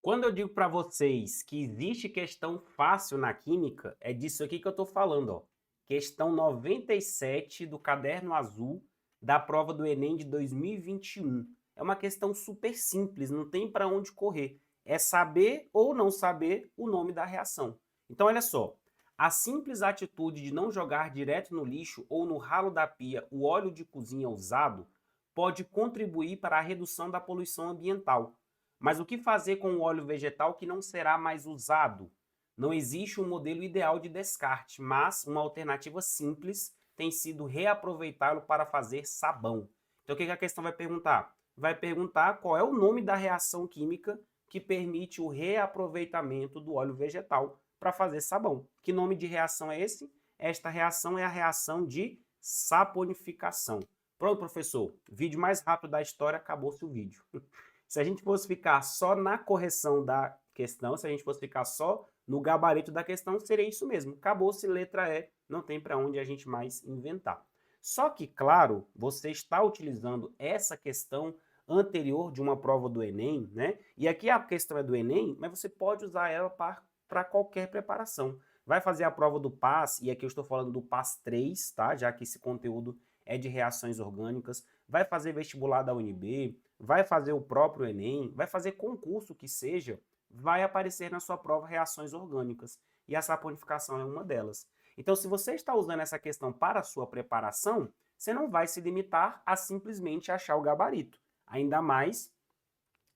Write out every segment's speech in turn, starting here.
Quando eu digo para vocês que existe questão fácil na química, é disso aqui que eu estou falando, ó. Questão 97 do caderno azul da prova do Enem de 2021. É uma questão super simples, não tem para onde correr. É saber ou não saber o nome da reação. Então, olha só. A simples atitude de não jogar direto no lixo ou no ralo da pia o óleo de cozinha usado pode contribuir para a redução da poluição ambiental. Mas o que fazer com o óleo vegetal que não será mais usado? Não existe um modelo ideal de descarte, mas uma alternativa simples tem sido reaproveitá-lo para fazer sabão. Então o que a questão vai perguntar? Vai perguntar qual é o nome da reação química que permite o reaproveitamento do óleo vegetal para fazer sabão. Que nome de reação é esse? Esta reação é a reação de saponificação. Pronto, professor. Vídeo mais rápido da história, acabou-se o vídeo. Se a gente fosse ficar só na correção da questão, se a gente fosse ficar só no gabarito da questão, seria isso mesmo. Acabou-se letra E, não tem para onde a gente mais inventar. Só que, claro, você está utilizando essa questão anterior de uma prova do Enem, né? E aqui a questão é do Enem, mas você pode usar ela para qualquer preparação. Vai fazer a prova do PAS, e aqui eu estou falando do PAS 3, tá? Já que esse conteúdo é de reações orgânicas. Vai fazer vestibular da UNB, vai fazer o próprio Enem, vai fazer concurso que seja, vai aparecer na sua prova reações orgânicas. E a saponificação é uma delas. Então, se você está usando essa questão para a sua preparação, você não vai se limitar a simplesmente achar o gabarito. Ainda mais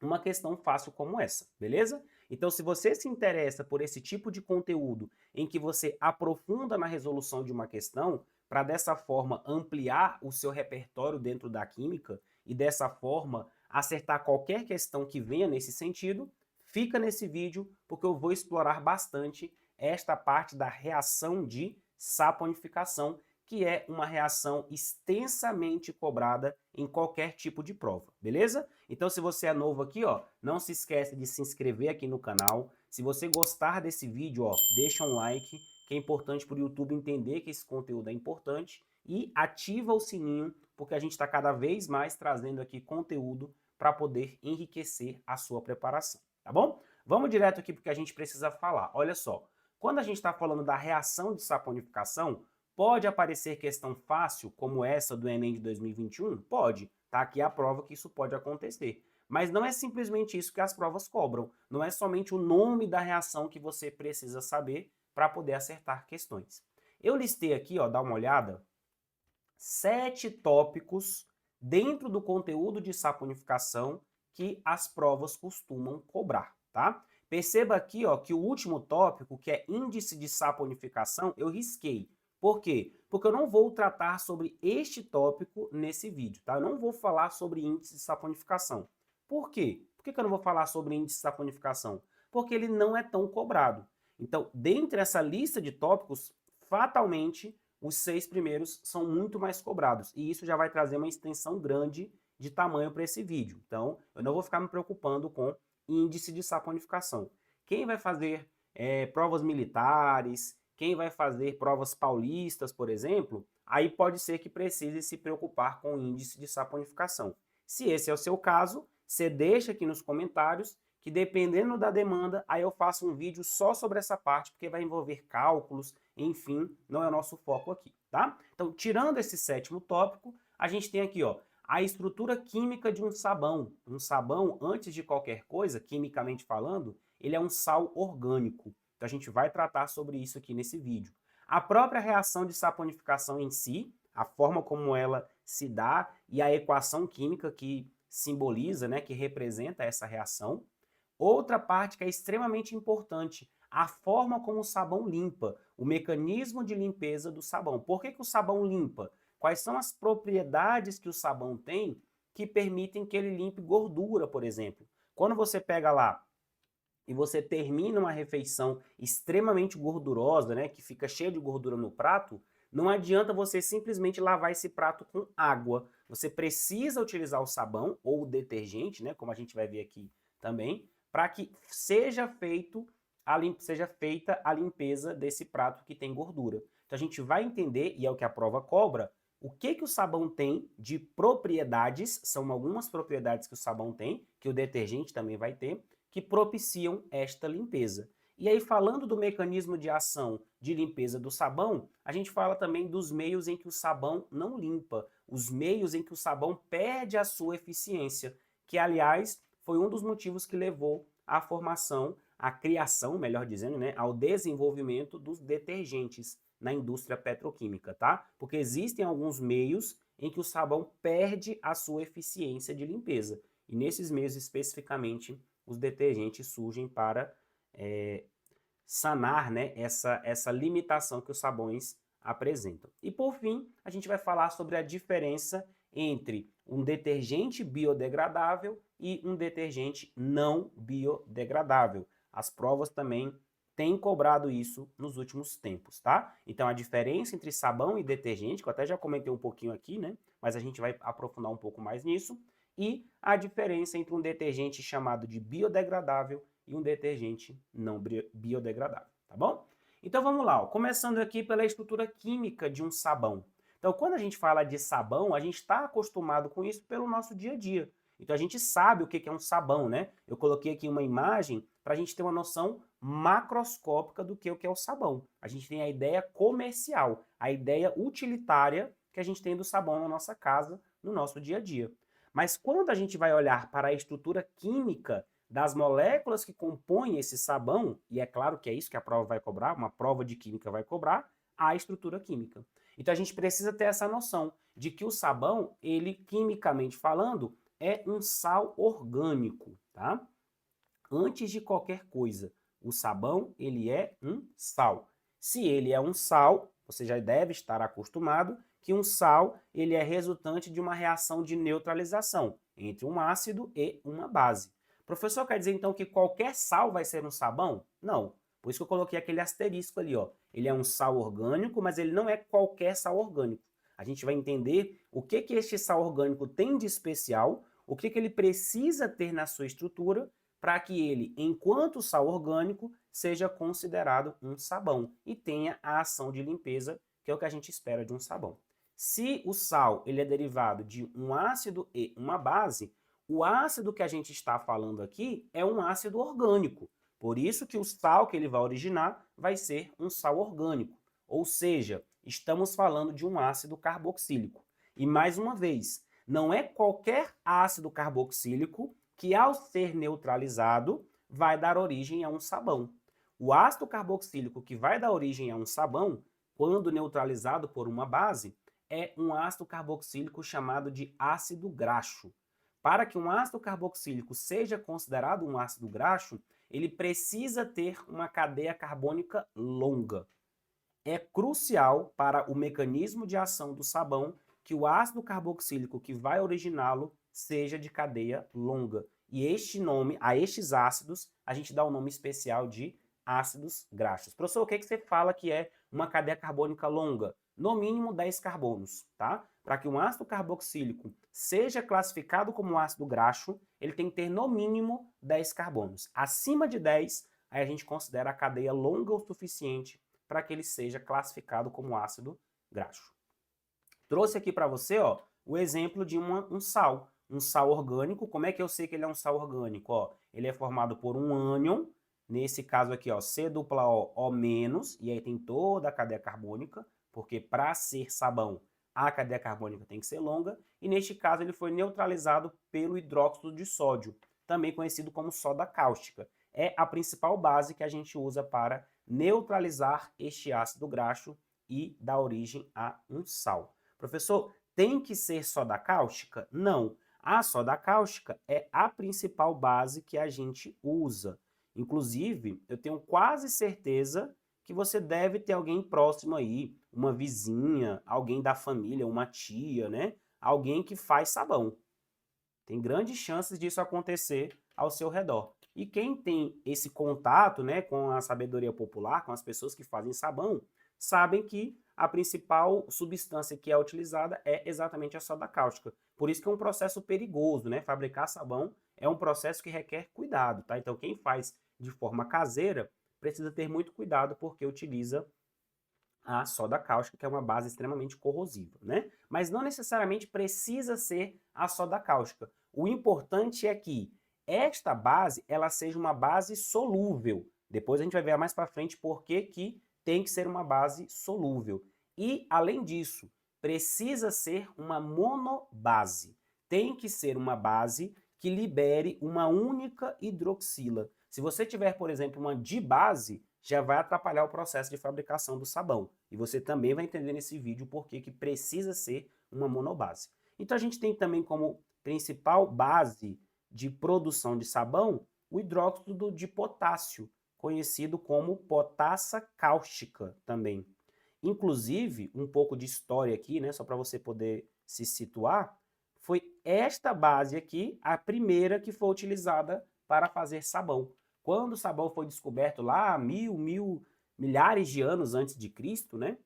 uma questão fácil como essa, beleza? Então, se você se interessa por esse tipo de conteúdo em que você aprofunda na resolução de uma questão, para dessa forma ampliar o seu repertório dentro da química e dessa forma acertar qualquer questão que venha nesse sentido, fica nesse vídeo porque eu vou explorar bastante esta parte da reação de saponificação, que é uma reação extensamente cobrada em qualquer tipo de prova, beleza? Então, se você é novo aqui, ó, não se esquece de se inscrever aqui no canal. Se você gostar desse vídeo, ó, deixa um like, que é importante para o YouTube entender que esse conteúdo é importante, e ativa o sininho, porque a gente está cada vez mais trazendo aqui conteúdo para poder enriquecer a sua preparação, tá bom? Vamos direto aqui porque a gente precisa falar. Olha só, quando a gente está falando da reação de saponificação, pode aparecer questão fácil, como essa do Enem de 2021? Pode. Está aqui a prova que isso pode acontecer. Mas não é simplesmente isso que as provas cobram. Não é somente o nome da reação que você precisa saber para poder acertar questões. Eu listei aqui, ó, dá uma olhada, 7 tópicos dentro do conteúdo de saponificação que as provas costumam cobrar, tá? Perceba aqui, ó, que o último tópico, que é índice de saponificação, eu risquei. Por quê? Porque eu não vou tratar sobre este tópico nesse vídeo, tá? Eu não vou falar sobre índice de saponificação. Por quê? Por que eu não vou falar sobre índice de saponificação? Porque ele não é tão cobrado. Então, dentre essa lista de tópicos, fatalmente, os 6 primeiros são muito mais cobrados. E isso já vai trazer uma extensão grande de tamanho para esse vídeo. Então, eu não vou ficar me preocupando com índice de saponificação. Quem vai fazer provas militares, quem vai fazer provas paulistas, por exemplo, aí pode ser que precise se preocupar com o índice de saponificação. Se esse é o seu caso, você deixa aqui nos comentários que dependendo da demanda, aí eu faço um vídeo só sobre essa parte, porque vai envolver cálculos, enfim, não é o nosso foco aqui, tá? Então, tirando esse 7º tópico, a gente tem aqui, ó, a estrutura química de um sabão. Um sabão, antes de qualquer coisa, quimicamente falando, ele é um sal orgânico. Então a gente vai tratar sobre isso aqui nesse vídeo. A própria reação de saponificação em si, a forma como ela se dá e a equação química que simboliza, né, que representa essa reação. Outra parte que é extremamente importante, a forma como o sabão limpa, o mecanismo de limpeza do sabão. Por que o sabão limpa? Quais são as propriedades que o sabão tem que permitem que ele limpe gordura, por exemplo? Quando você pega lá e você termina uma refeição extremamente gordurosa, né, que fica cheia de gordura no prato, não adianta você simplesmente lavar esse prato com água. Você precisa utilizar o sabão ou o detergente, né, como a gente vai ver aqui também, para que seja feita a limpeza desse prato que tem gordura. Então a gente vai entender, e é o que a prova cobra, o que o sabão tem de propriedades, são algumas propriedades que o sabão tem, que o detergente também vai ter, que propiciam esta limpeza. E aí, falando do mecanismo de ação de limpeza do sabão, a gente fala também dos meios em que o sabão não limpa, os meios em que o sabão perde a sua eficiência, que, aliás, foi um dos motivos que levou à formação, à criação, melhor dizendo, né, ao desenvolvimento dos detergentes na indústria petroquímica, tá? Porque existem alguns meios em que o sabão perde a sua eficiência de limpeza. E nesses meios especificamente, os detergentes surgem para sanar, né, essa limitação que os sabões apresentam. E por fim, a gente vai falar sobre a diferença entre um detergente biodegradável e um detergente não biodegradável. As provas também têm cobrado isso nos últimos tempos, tá? Então a diferença entre sabão e detergente, que eu até já comentei um pouquinho aqui, né? Mas a gente vai aprofundar um pouco mais nisso, e a diferença entre um detergente chamado de biodegradável e um detergente não biodegradável, tá bom? Então vamos lá, ó. Começando aqui pela estrutura química de um sabão. Então, quando a gente fala de sabão, a gente está acostumado com isso pelo nosso dia a dia. Então, a gente sabe o que é um sabão, né? Eu coloquei aqui uma imagem para a gente ter uma noção macroscópica do que é o sabão. A gente tem a ideia comercial, a ideia utilitária que a gente tem do sabão na nossa casa, no nosso dia a dia. Mas quando a gente vai olhar para a estrutura química das moléculas que compõem esse sabão, e é claro que é isso que a prova vai cobrar, uma prova de química vai cobrar, a estrutura química. Então a gente precisa ter essa noção de que o sabão, ele quimicamente falando, é um sal orgânico, tá? Antes de qualquer coisa, o sabão, ele é um sal. Se ele é um sal, você já deve estar acostumado que um sal, ele é resultante de uma reação de neutralização entre um ácido e uma base. Professor, quer dizer então que qualquer sal vai ser um sabão? Não. Por isso que eu coloquei aquele asterisco ali, ó. Ele é um sal orgânico, mas ele não é qualquer sal orgânico. A gente vai entender o que este sal orgânico tem de especial, o que ele precisa ter na sua estrutura para que ele, enquanto sal orgânico, seja considerado um sabão e tenha a ação de limpeza, que é o que a gente espera de um sabão. Se o sal ele é derivado de um ácido e uma base, o ácido que a gente está falando aqui é um ácido orgânico. Por isso que o sal que ele vai originar vai ser um sal orgânico. Ou seja, estamos falando de um ácido carboxílico. E mais uma vez, não é qualquer ácido carboxílico que, ao ser neutralizado, vai dar origem a um sabão. O ácido carboxílico que vai dar origem a um sabão, quando neutralizado por uma base, é um ácido carboxílico chamado de ácido graxo. Para que um ácido carboxílico seja considerado um ácido graxo, ele precisa ter uma cadeia carbônica longa. É crucial para o mecanismo de ação do sabão que o ácido carboxílico que vai originá-lo seja de cadeia longa. E a estes ácidos, a gente dá o nome especial de ácidos graxos. Professor, o que você fala que é uma cadeia carbônica longa? No mínimo 10 carbonos, tá? Para que um ácido carboxílico seja classificado como ácido graxo, ele tem que ter no mínimo 10 carbonos. Acima de 10, aí a gente considera a cadeia longa o suficiente para que ele seja classificado como ácido graxo. Trouxe aqui para você, ó, o exemplo de um sal orgânico. Como é que eu sei que ele é um sal orgânico? Ó, ele é formado por um ânion, nesse caso aqui, ó, C+O, O-, e aí tem toda a cadeia carbônica, porque para ser sabão, a cadeia carbônica tem que ser longa, e neste caso ele foi neutralizado pelo hidróxido de sódio, também conhecido como soda cáustica. É a principal base que a gente usa para neutralizar este ácido graxo e dar origem a um sal. Professor, tem que ser soda cáustica? Não. A soda cáustica é a principal base que a gente usa. Inclusive, eu tenho quase certeza que você deve ter alguém próximo aí, uma vizinha, alguém da família, uma tia, né? Alguém que faz sabão. Tem grandes chances disso acontecer ao seu redor. E quem tem esse contato, né, com a sabedoria popular, com as pessoas que fazem sabão, sabem que a principal substância que é utilizada é exatamente a soda cáustica. Por isso que é um processo perigoso, né? Fabricar sabão é um processo que requer cuidado, tá? Então quem faz de forma caseira precisa ter muito cuidado porque utiliza a soda cáustica, que é uma base extremamente corrosiva, né? Mas não necessariamente precisa ser a soda cáustica. O importante é que esta base ela seja uma base solúvel. Depois a gente vai ver mais para frente por que tem que ser uma base solúvel. E, além disso, precisa ser uma monobase. Tem que ser uma base que libere uma única hidroxila. Se você tiver, por exemplo, uma dibase, já vai atrapalhar o processo de fabricação do sabão. E você também vai entender nesse vídeo por que precisa ser uma monobase. Então a gente tem também como principal base de produção de sabão o hidróxido de potássio, conhecido como potassa cáustica também. Inclusive, um pouco de história aqui, né, só para você poder se situar, foi esta base aqui a primeira que foi utilizada para fazer sabão. Quando o sabão foi descoberto lá, milhares de anos antes de Cristo, né,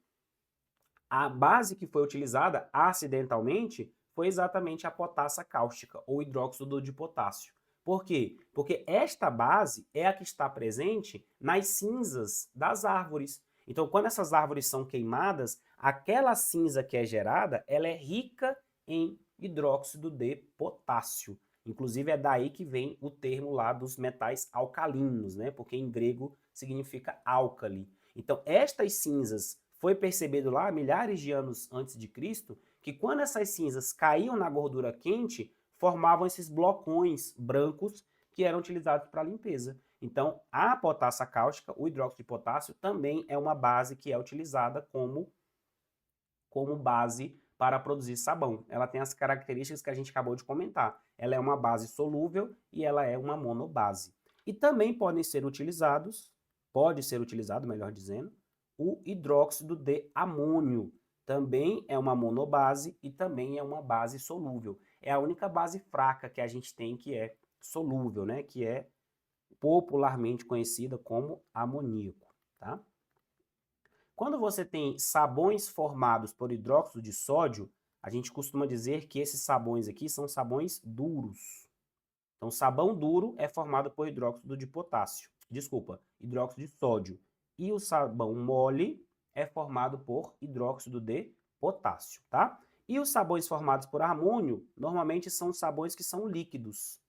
a base que foi utilizada acidentalmente foi exatamente a potassa cáustica, ou hidróxido de potássio. Por quê? Porque esta base é a que está presente nas cinzas das árvores. Então, quando essas árvores são queimadas, aquela cinza que é gerada, ela é rica em hidróxido de potássio. Inclusive, é daí que vem o termo lá dos metais alcalinos, né? Porque em grego significa álcali. Então, estas cinzas foi percebido lá, milhares de anos antes de Cristo, que quando essas cinzas caíam na gordura quente, formavam esses blocões brancos que eram utilizados para limpeza. Então, a potassa cáustica, o hidróxido de potássio, também é uma base que é utilizada como base para produzir sabão. Ela tem as características que a gente acabou de comentar. Ela é uma base solúvel e ela é uma monobase. E também pode ser utilizado, melhor dizendo, o hidróxido de amônio. Também é uma monobase e também é uma base solúvel. É a única base fraca que a gente tem que é solúvel, né? Que é popularmente conhecida como amoníaco, tá? Quando você tem sabões formados por hidróxido de sódio, a gente costuma dizer que esses sabões aqui são sabões duros. Então, sabão duro é formado por hidróxido de potássio. Desculpa, hidróxido de sódio. E o sabão mole é formado por hidróxido de potássio, tá? E os sabões formados por amônio, normalmente são sabões que são líquidos.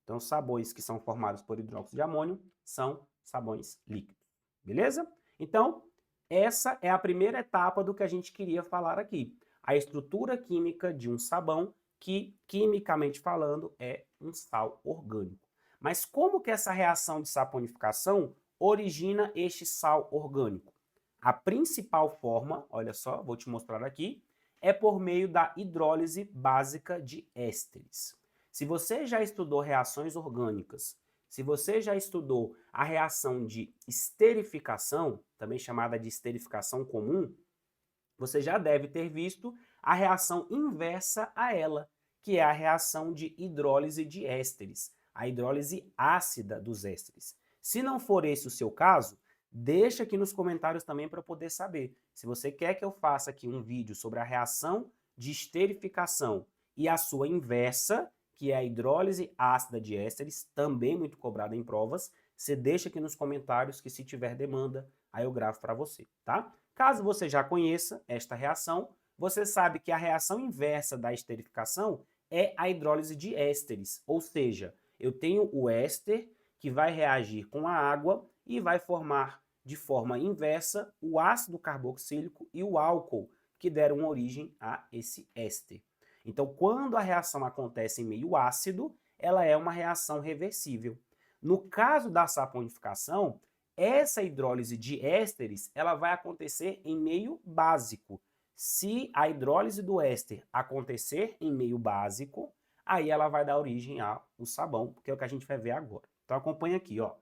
Então, sabões que são formados por hidróxido de amônio são sabões líquidos. Beleza? Então, essa é a primeira etapa do que a gente queria falar aqui. A estrutura química de um sabão que, quimicamente falando, é um sal orgânico. Mas como que essa reação de saponificação origina este sal orgânico? A principal forma, olha só, vou te mostrar aqui, é por meio da hidrólise básica de ésteres. Se você já estudou reações orgânicas, se você já estudou a reação de esterificação, também chamada de esterificação comum, você já deve ter visto a reação inversa a ela, que é a reação de hidrólise de ésteres, a hidrólise ácida dos ésteres. Se não for esse o seu caso, deixa aqui nos comentários também para eu poder saber. Se você quer que eu faça aqui um vídeo sobre a reação de esterificação e a sua inversa, que é a hidrólise ácida de ésteres, também muito cobrada em provas, você deixa aqui nos comentários que se tiver demanda, aí eu gravo para você, tá? Caso você já conheça esta reação, você sabe que a reação inversa da esterificação é a hidrólise de ésteres, ou seja, eu tenho o éster que vai reagir com a água e vai formar de forma inversa o ácido carboxílico e o álcool, que deram origem a esse éster. Então, quando a reação acontece em meio ácido, ela é uma reação reversível. No caso da saponificação, essa hidrólise de ésteres ela vai acontecer em meio básico. Se a hidrólise do éster acontecer em meio básico, aí ela vai dar origem ao sabão, que é o que a gente vai ver agora. Então acompanha aqui, ó.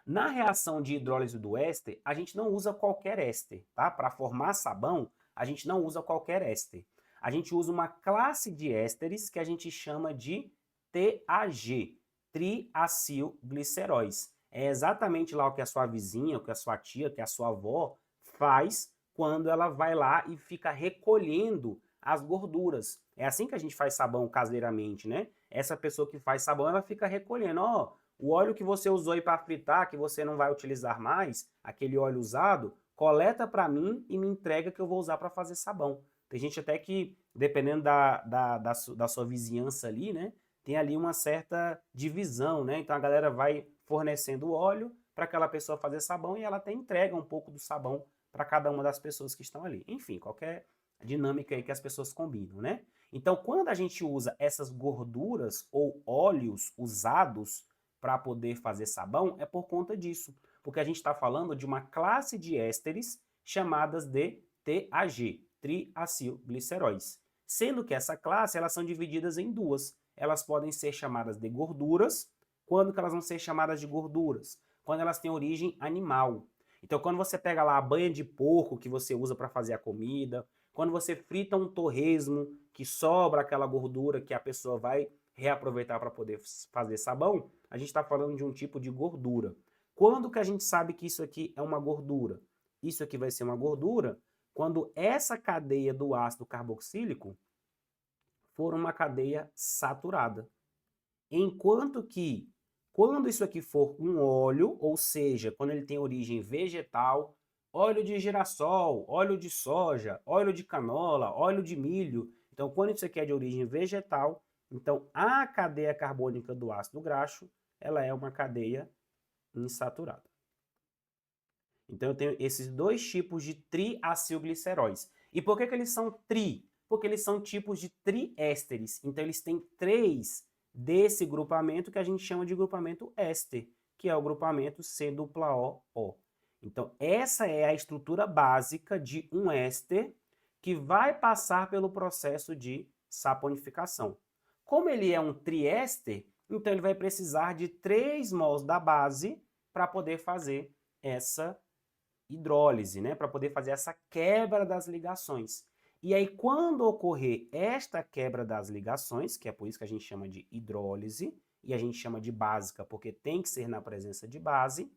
Na reação de hidrólise do éster, a gente não usa qualquer éster, tá? Para formar sabão, a gente não usa qualquer éster. A gente usa uma classe de ésteres que a gente chama de TAG, triacilgliceróis. É exatamente lá o que a sua vizinha, o que a sua tia, que a sua avó faz quando ela vai lá e fica recolhendo as gorduras. É assim que a gente faz sabão caseiramente, né? Essa pessoa que faz sabão, ela fica recolhendo, ó, o óleo que você usou aí para fritar, que você não vai utilizar mais, aquele óleo usado, coleta para mim e me entrega que eu vou usar para fazer sabão. Tem gente até que, dependendo da sua vizinhança ali, né, tem ali uma certa divisão, né? Então a galera vai fornecendo óleo para aquela pessoa fazer sabão e ela até entrega um pouco do sabão para cada uma das pessoas que estão ali. Enfim, qualquer dinâmica aí que as pessoas combinam, né? Então, quando a gente usa essas gorduras ou óleos usados para poder fazer sabão, é por conta disso. Porque a gente está falando de uma classe de ésteres chamadas de TAG, triacilgliceróis. Sendo que essa classe, elas são divididas em duas. Elas podem ser chamadas de gorduras. Quando que elas vão ser chamadas de gorduras? Quando elas têm origem animal. Então, quando você pega lá a banha de porco que você usa para fazer a comida, quando você frita um torresmo, que sobra aquela gordura que a pessoa vai reaproveitar para poder fazer sabão, a gente está falando de um tipo de gordura. Quando que a gente sabe que isso aqui é uma gordura? Isso aqui vai ser uma gordura quando essa cadeia do ácido carboxílico for uma cadeia saturada. Enquanto que, quando isso aqui for um óleo, ou seja, quando ele tem origem vegetal, óleo de girassol, óleo de soja, óleo de canola, óleo de milho. Então, quando isso aqui é de origem vegetal, então a cadeia carbônica do ácido graxo, ela é uma cadeia insaturada. Então, eu tenho esses dois tipos de triacilgliceróis. E por que eles são tri? Porque eles são tipos de triésteres. Então, eles têm três desse grupamento que a gente chama de grupamento éster, que é o grupamento C-O-O. Então, essa é a estrutura básica de um éster que vai passar pelo processo de saponificação. Como ele é um triéster, então ele vai precisar de 3 mols da base para poder fazer essa hidrólise, né, para poder fazer essa quebra das ligações. E aí, quando ocorrer esta quebra das ligações, que é por isso que a gente chama de hidrólise, e a gente chama de básica porque tem que ser na presença de base,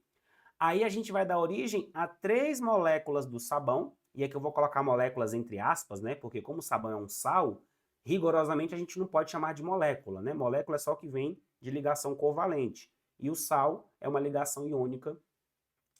aí a gente vai dar origem a 3 moléculas do sabão, e aqui eu vou colocar moléculas entre aspas, né, porque como o sabão é um sal, rigorosamente a gente não pode chamar de molécula, né? Molécula é só o que vem de ligação covalente, e o sal é uma ligação iônica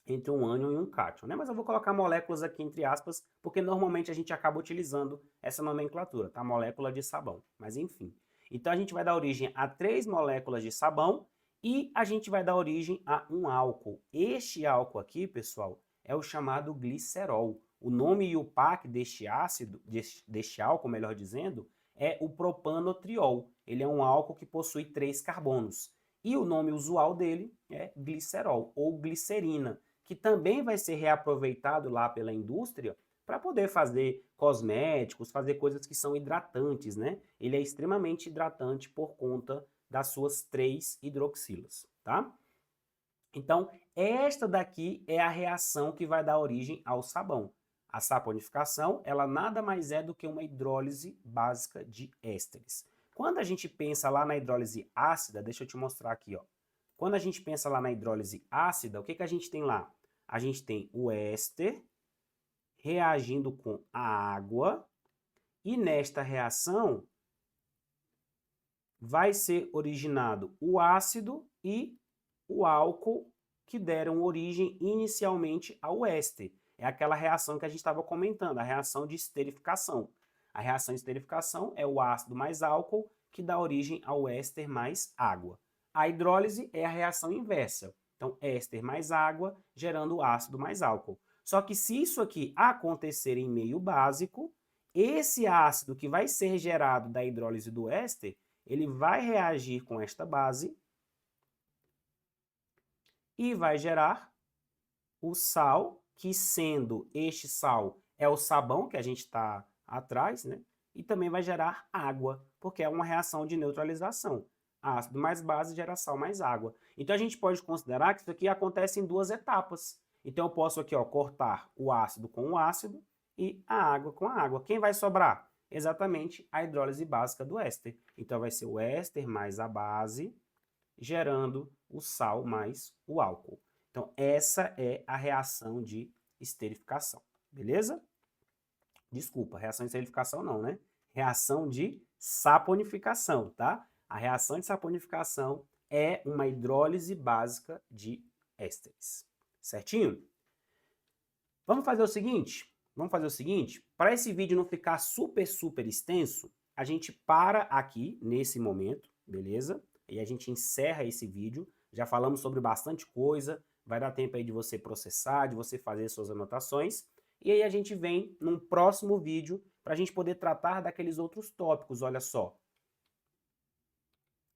entre um ânion e um cátion, né? Mas eu vou colocar moléculas aqui entre aspas, porque normalmente a gente acaba utilizando essa nomenclatura, tá? Molécula de sabão, mas enfim. Então a gente vai dar origem a 3 moléculas de sabão e a gente vai dar origem a um álcool. Este álcool aqui, pessoal, é o chamado glicerol. O nome IUPAC deste ácido, deste álcool, melhor dizendo, é o propanotriol. Ele é um álcool que possui 3 carbonos. E o nome usual dele é glicerol ou glicerina, que também vai ser reaproveitado lá pela indústria para poder fazer cosméticos, fazer coisas que são hidratantes, né? Ele é extremamente hidratante por conta das suas 3 hidroxilas, tá? Então, esta daqui é a reação que vai dar origem ao sabão. A saponificação, ela nada mais é do que uma hidrólise básica de ésteres. Quando a gente pensa lá na hidrólise ácida, deixa eu te mostrar aqui, ó. Quando a gente pensa lá na hidrólise ácida, o que a gente tem lá? A gente tem o éster reagindo com a água e nesta reação vai ser originado o ácido e o álcool que deram origem inicialmente ao éster. É aquela reação que a gente estava comentando, a reação de esterificação. A reação de esterificação é o ácido mais álcool que dá origem ao éster mais água. A hidrólise é a reação inversa. Então, éster mais água, gerando ácido mais álcool. Só que se isso aqui acontecer em meio básico, esse ácido que vai ser gerado da hidrólise do éster, ele vai reagir com esta base e vai gerar o sal, que sendo este sal é o sabão que a gente está atrás, né? E também vai gerar água, porque é uma reação de neutralização. Ácido mais base gera sal mais água. Então a gente pode considerar que isso aqui acontece em 2 etapas. Então eu posso aqui, ó, cortar o ácido com o ácido e a água com a água. Quem vai sobrar? Exatamente a hidrólise básica do éster. Então vai ser o éster mais a base, gerando o sal mais o álcool. Então, essa é a reação de esterificação, beleza? Desculpa, reação de esterificação não, né? Reação de saponificação, tá? A reação de saponificação é uma hidrólise básica de ésteres, certinho? Vamos fazer o seguinte, Vamos fazer o seguinte, para esse vídeo não ficar super extenso, a gente para aqui nesse momento, beleza? E a gente encerra esse vídeo. Já falamos sobre bastante coisa, vai dar tempo aí de você processar, de você fazer suas anotações. E aí a gente vem num próximo vídeo para a gente poder tratar daqueles outros tópicos, olha só.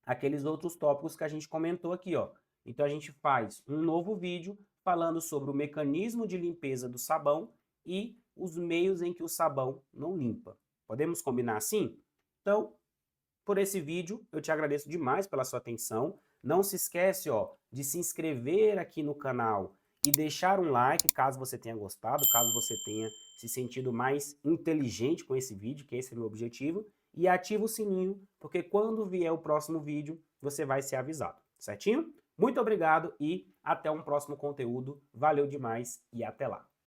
Aqueles outros tópicos que a gente comentou aqui, ó. Então a gente faz um novo vídeo falando sobre o mecanismo de limpeza do sabão e os meios em que o sabão não limpa. Podemos combinar assim? Então, por esse vídeo, eu te agradeço demais pela sua atenção. Não se esquece, ó, de se inscrever aqui no canal e deixar um like caso você tenha gostado, caso você tenha se sentido mais inteligente com esse vídeo, que esse é o meu objetivo, e ativa o sininho, porque quando vier o próximo vídeo, você vai ser avisado, certinho? Muito obrigado e até um próximo conteúdo. Valeu demais e até lá!